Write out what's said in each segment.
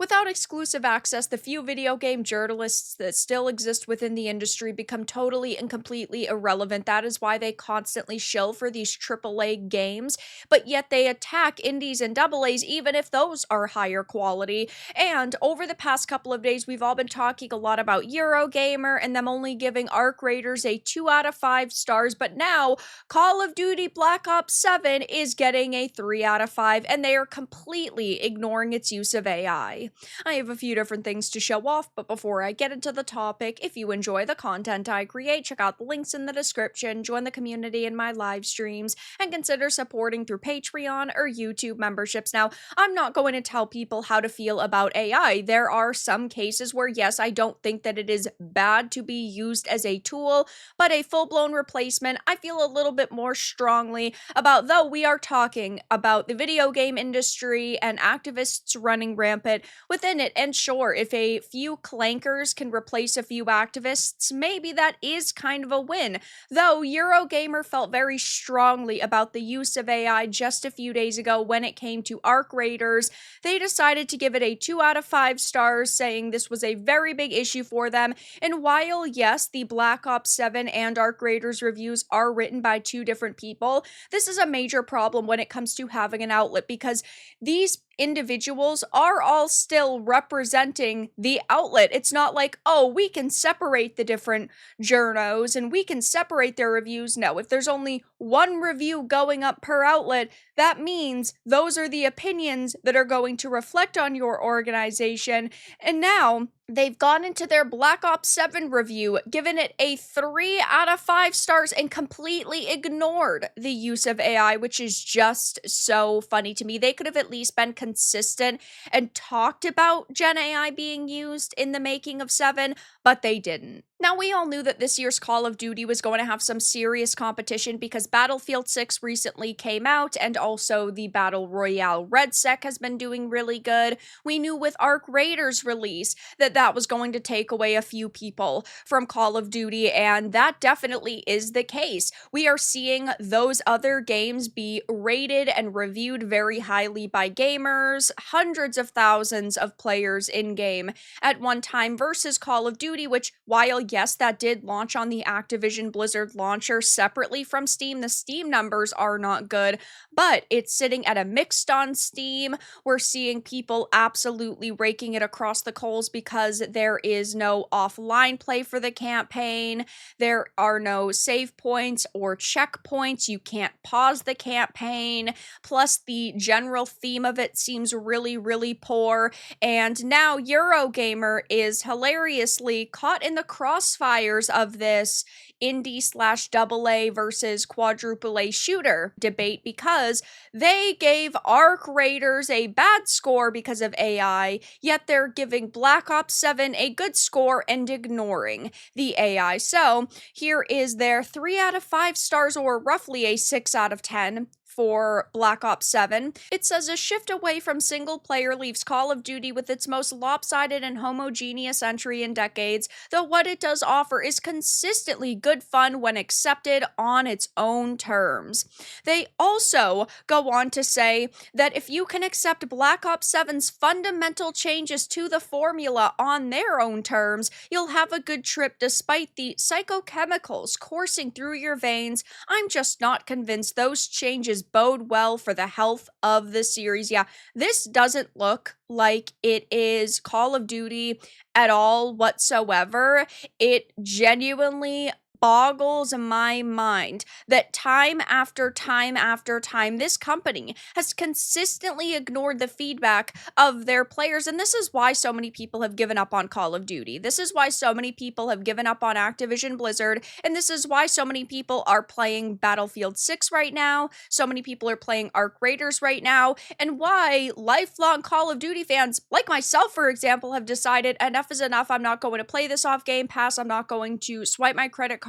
Without exclusive access, the few video game journalists that still exist within the industry become totally and completely irrelevant. That is why they constantly shill for these AAA games, but yet they attack indies and AA's even if those are higher quality. And over the past couple of days, we've all been talking a lot about Eurogamer and them only giving Arc Raiders a 2 out of 5 stars, but now Call of Duty Black Ops 7 is getting a 3 out of 5, and they are completely ignoring its use of AI. I have a few different things to show off, but before I get into the topic, if you enjoy the content I create, check out the links in the description, join the community in my live streams, and consider supporting through Patreon or YouTube memberships. Now, I'm not going to tell people how to feel about AI. There are some cases where, yes, I don't think that it is bad to be used as a tool, but a full-blown replacement, I feel a little bit more strongly about, though we are talking about the video game industry and activists running rampant within it. And sure, if a few clankers can replace a few activists, maybe that is kind of a win. Though Eurogamer felt very strongly about the use of AI just a few days ago when it came to Arc Raiders. They decided to give it a 2 out of 5 stars, saying this was a very big issue for them. And while, yes, the Black Ops 7 and Arc Raiders reviews are written by two different people, this is a major problem when it comes to having an outlet, because these individuals are all still representing the outlet. It's not like, oh, we can separate the different journos and we can separate their reviews. No, if there's only one review going up per outlet, that means those are the opinions that are going to reflect on your organization. And now they've gone into their Black Ops 7 review, given it a 3 out of 5 stars, and completely ignored the use of AI, which is just so funny to me. They could have at least been consistent and talked about Gen AI being used in the making of 7, but they didn't. Now, we all knew that this year's Call of Duty was going to have some serious competition because Battlefield 6 recently came out, and also the Battle Royale Red Sec has been doing really good. We knew with Arc Raiders release that was going to take away a few people from Call of Duty, and that definitely is the case. We are seeing those other games be rated and reviewed very highly by gamers, hundreds of thousands of players in-game at one time, versus Call of Duty, which, while yes, that did launch on the Activision Blizzard launcher separately from Steam, the Steam numbers are not good, but it's sitting at a mixed on Steam. We're seeing people absolutely raking it across the coals because there is no offline play for the campaign. There are no save points or checkpoints. You can't pause the campaign. Plus, the general theme of it seems really, really poor. And now Eurogamer is hilariously caught in the crossfires of this indie/AA versus quadruple A shooter debate, because they gave Arc Raiders a bad score because of AI, yet they're giving Black Ops 7 a good score and ignoring the AI. So here is their 3 out of 5 stars, or roughly a 6 out of 10 for Black Ops 7. It says, a shift away from single player leaves Call of Duty with its most lopsided and homogeneous entry in decades, though what it does offer is consistently good fun when accepted on its own terms. They also go on to say that if you can accept Black Ops 7's fundamental changes to the formula on their own terms, you'll have a good trip despite the psychochemicals coursing through your veins. I'm just not convinced those changes bode well for the health of the series. Yeah, this doesn't look like it is Call of Duty at all whatsoever. It genuinely boggles my mind that time after time after time, this company has consistently ignored the feedback of their players. And this is why so many people have given up on Call of Duty. This is why so many people have given up on Activision Blizzard. And this is why so many people are playing Battlefield 6 right now. So many people are playing Arc Raiders right now. And why lifelong Call of Duty fans, like myself, for example, have decided enough is enough. I'm not going to play this off Game Pass. I'm not going to swipe my credit card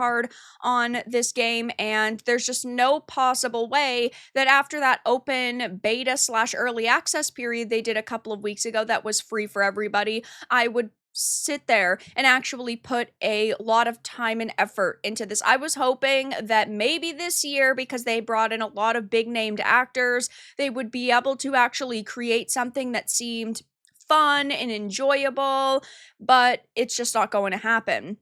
on this game, and there's just no possible way that after that open beta/early access period they did a couple of weeks ago that was free for everybody, I would sit there and actually put a lot of time and effort into this. I was hoping that maybe this year, because they brought in a lot of big named actors, they would be able to actually create something that seemed fun and enjoyable, but it's just not going to happen.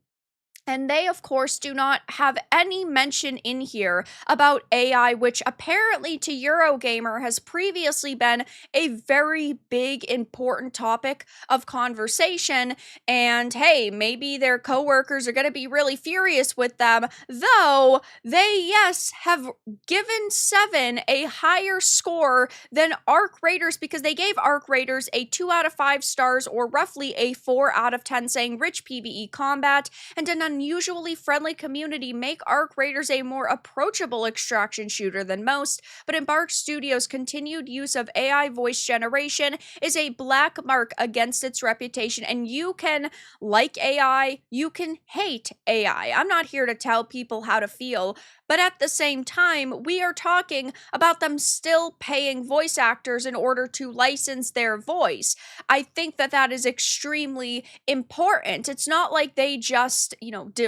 And they, of course, do not have any mention in here about AI, which apparently to Eurogamer has previously been a very big, important topic of conversation. And hey, maybe their coworkers are going to be really furious with them, though they, yes, have given 7 a higher score than Arc Raiders because they gave Arc Raiders a 2 out of 5 stars, or roughly a 4 out of 10, saying rich PvE combat and an unusually friendly community make Arc Raiders a more approachable extraction shooter than most, but Embark Studios' continued use of AI voice generation is a black mark against its reputation, and you can like AI, you can hate AI. I'm not here to tell people how to feel, but at the same time, we are talking about them still paying voice actors in order to license their voice. I think that that is extremely important. It's not like they just,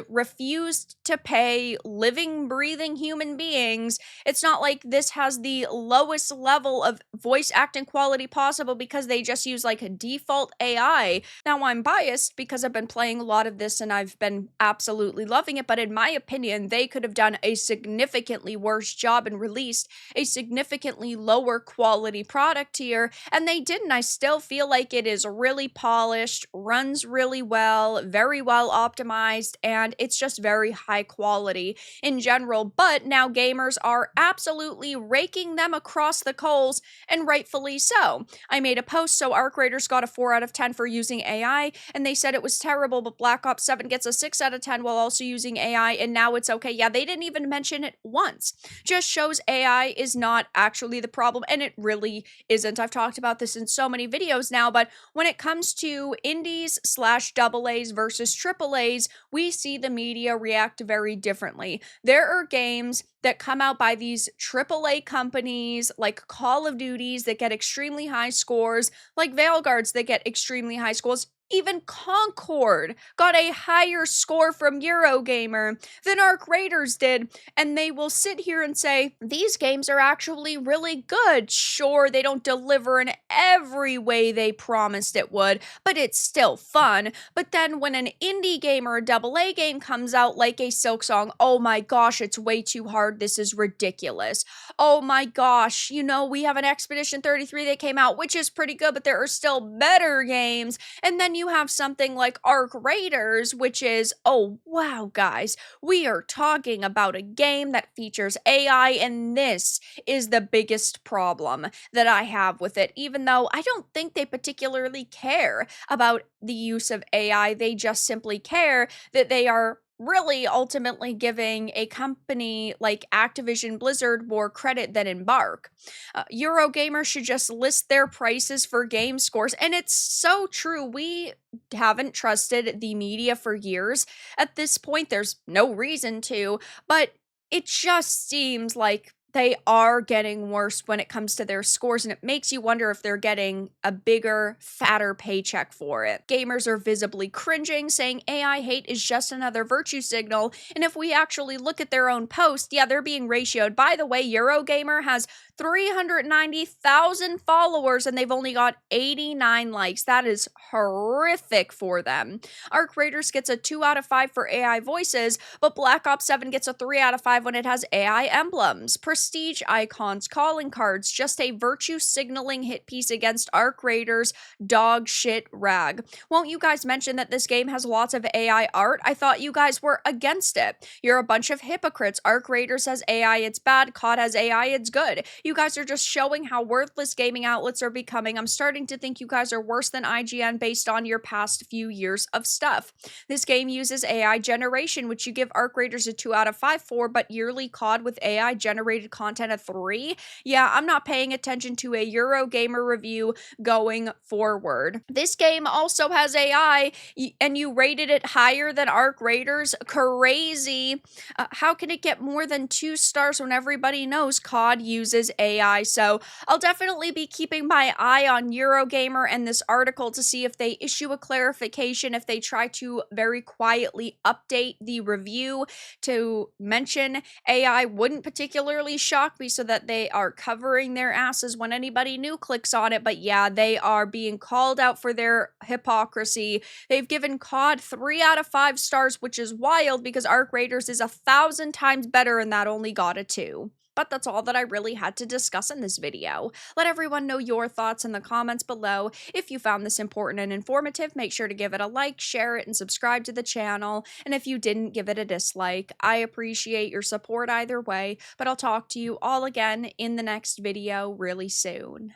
refused to pay living, breathing human beings. It's not like this has the lowest level of voice acting quality possible because they just use like a default AI. Now, I'm biased because I've been playing a lot of this and I've been absolutely loving it, but in my opinion, they could have done a significantly worse job and released a significantly lower quality product here, and they didn't. I still feel like it is really polished, runs really well, very well optimized, and it's just very high quality in general. But now gamers are absolutely raking them across the coals, and rightfully so. I made a post, so Arc Raiders got a 4 out of 10 for using AI, and they said it was terrible, but Black Ops 7 gets a 6 out of 10 while also using AI, and now it's okay. Yeah, they didn't even mention it once. Just shows AI is not actually the problem, and it really isn't. I've talked about this in so many videos now, but when it comes to indies slash AAAs versus AAAs, we see the media react very differently. There are games that come out by these AAA companies like Call of Duties that get extremely high scores, like Veilguards that get extremely high scores. Even Concord got a higher score from Eurogamer than Arc Raiders did, and they will sit here and say, these games are actually really good. Sure, they don't deliver in every way they promised it would, but it's still fun. But then when an indie game or a AA game comes out like a Silksong, oh my gosh, it's way too hard, this is ridiculous. Oh my gosh, we have an Expedition 33 that came out, which is pretty good, but there are still better games. And then you have something like Arc Raiders, which is, oh wow, guys, we are talking about a game that features AI, and this is the biggest problem that I have with it. Even though I don't think they particularly care about the use of AI, they just simply care that they are really ultimately giving a company like Activision Blizzard more credit than Embark. Eurogamer should just list their prices for game scores, and it's so true. We haven't trusted the media for years. At this point, there's no reason to, but it just seems like they are getting worse when it comes to their scores, and it makes you wonder if they're getting a bigger, fatter paycheck for it. Gamers are visibly cringing, saying AI hate is just another virtue signal, and if we actually look at their own post, yeah, they're being ratioed. By the way, Eurogamer has 390,000 followers, and they've only got 89 likes. That is horrific for them. Arc Raiders gets a 2 out of 5 for AI voices, but Black Ops 7 gets a 3 out of 5 when it has AI emblems, prestige icons, calling cards, just a virtue signaling hit piece against Arc Raiders' dog shit rag. Won't you guys mention that this game has lots of AI art? I thought you guys were against it. You're a bunch of hypocrites. Arc Raiders has AI, it's bad. COD has AI, it's good. You guys are just showing how worthless gaming outlets are becoming. I'm starting to think you guys are worse than IGN based on your past few years of stuff. This game uses AI generation, which you give Arc Raiders a 2 out of 5 for, but yearly COD with AI generated content a 3? Yeah, I'm not paying attention to a Eurogamer review going forward. This game also has AI, and you rated it higher than Arc Raiders? Crazy. How can it get more than 2 stars when everybody knows COD uses AI. So I'll definitely be keeping my eye on Eurogamer and this article to see if they issue a clarification, if they try to very quietly update the review to mention AI wouldn't particularly shock me, so that they are covering their asses when anybody new clicks on it. But yeah, they are being called out for their hypocrisy. They've given COD 3 out of 5 stars, which is wild because Arc Raiders is 1,000 times better and that only got a 2. But that's all that I really had to discuss in this video. Let everyone know your thoughts in the comments below. If you found this important and informative, make sure to give it a like, share it, and subscribe to the channel. And if you didn't, give it a dislike. I appreciate your support either way, but I'll talk to you all again in the next video really soon.